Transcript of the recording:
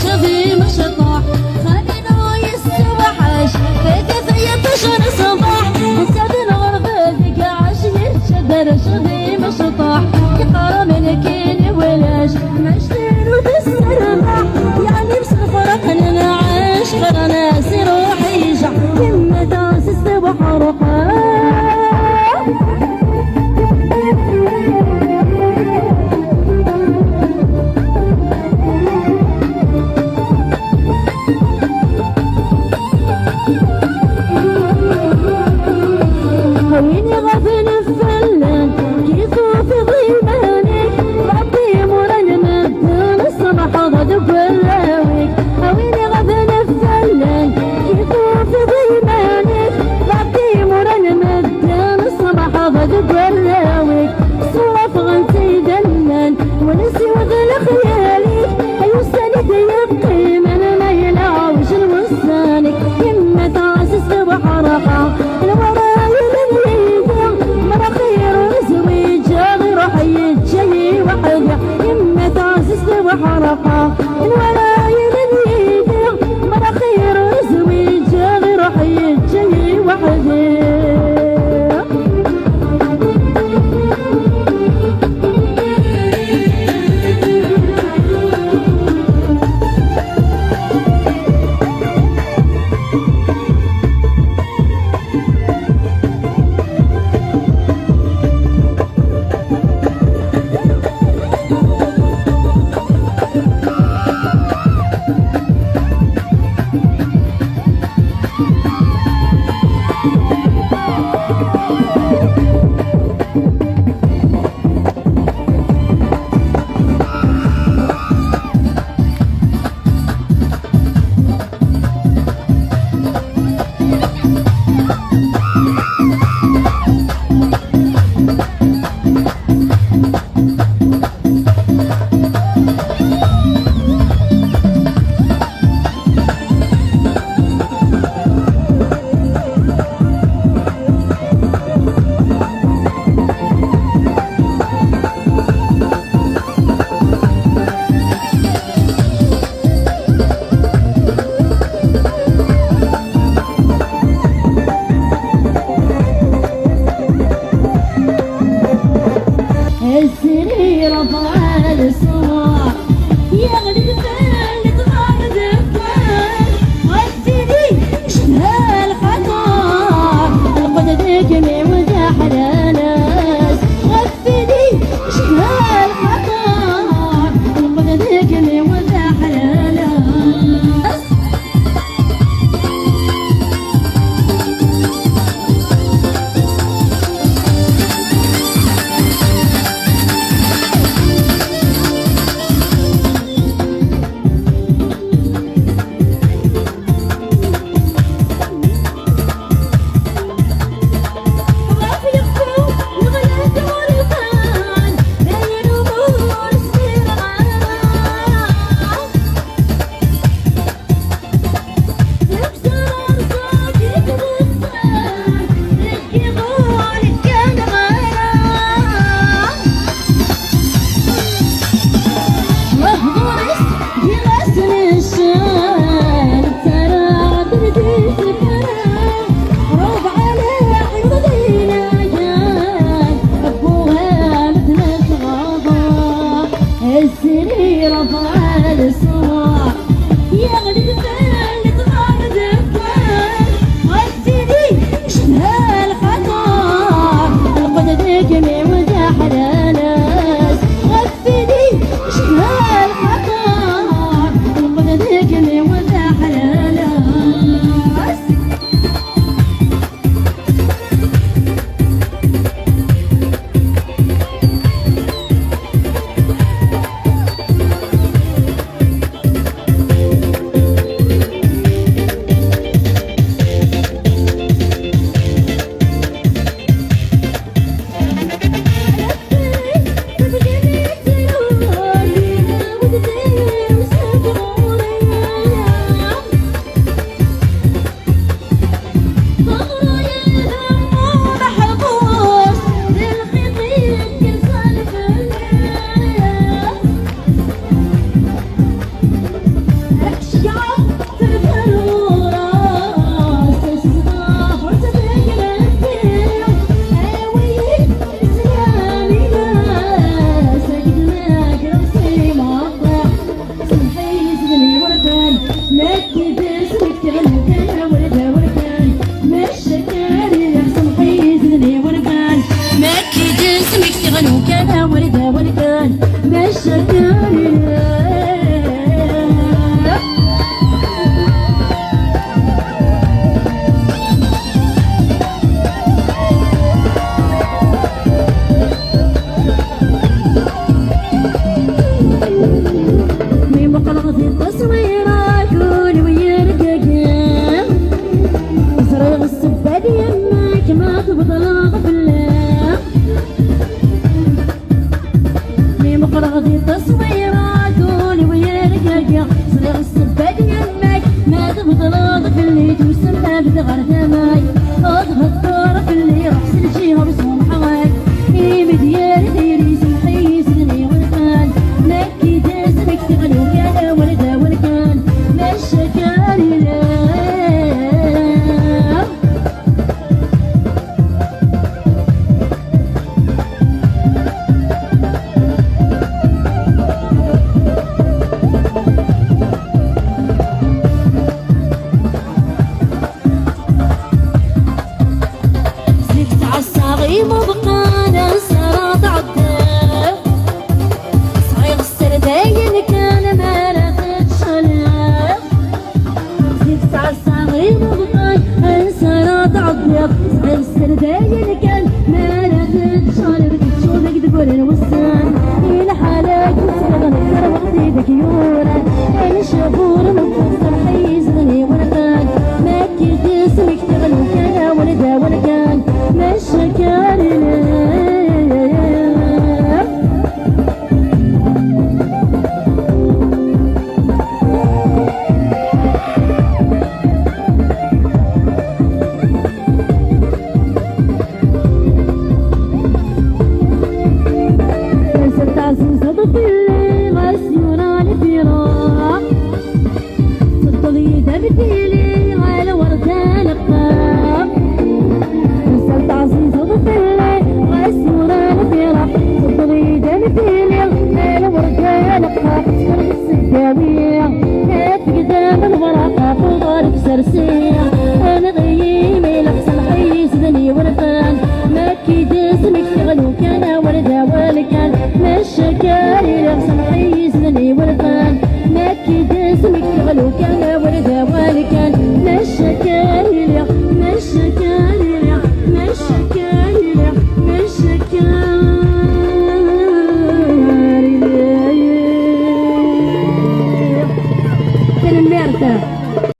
شظي مشطوح خلينا يستوحش فكيف يبشر صباح سد الغرب ذيك عشي الشدر شظي مشطوح يقرا من كين ولاش مشتر وبالسرباح يعني بسفرك نعيش غير سي روحي جع يما تاس استوح روحها ويني غفل الفلان كيفو في ضيمانك ربي مرن مدن الصبح غد كلاويك ويني غفل الفلان كيفو في ضيمانك ربي مرن مدن الصبح غد كلاويك صوف غنتي دلان ونسي وذل خيالك ايو سنة يبقي من ما يلعوش الوسانك يما تاسس بحرقة الورا وحرقة الولاية لليدير مرة خير زويج غير حي الجي وحدي السرير رفع الصباح يغلي الفن تغار دكان غسلي شبه الخطار القدد كمي وزاح ناس غسلي شبه الخطار القدد كمي وزاح ناس السرير رفع الصباح يغلي الفن تغار دكان غسلي شبه الخطار القدد كمي وزاح ناس غسلي شبه الخطار القدد كمي وزاح ناس انا غيمي لحسن حيس ذني ورفان ما كيدس مكتغلو كان وردا والكان ما الشكاري لحسن حيس ذني ورفان ما كيدس مكتغلو كان وردا والكان ما الشكاري ما الشكاري ما الشكاري ما الشكاري كان المرتب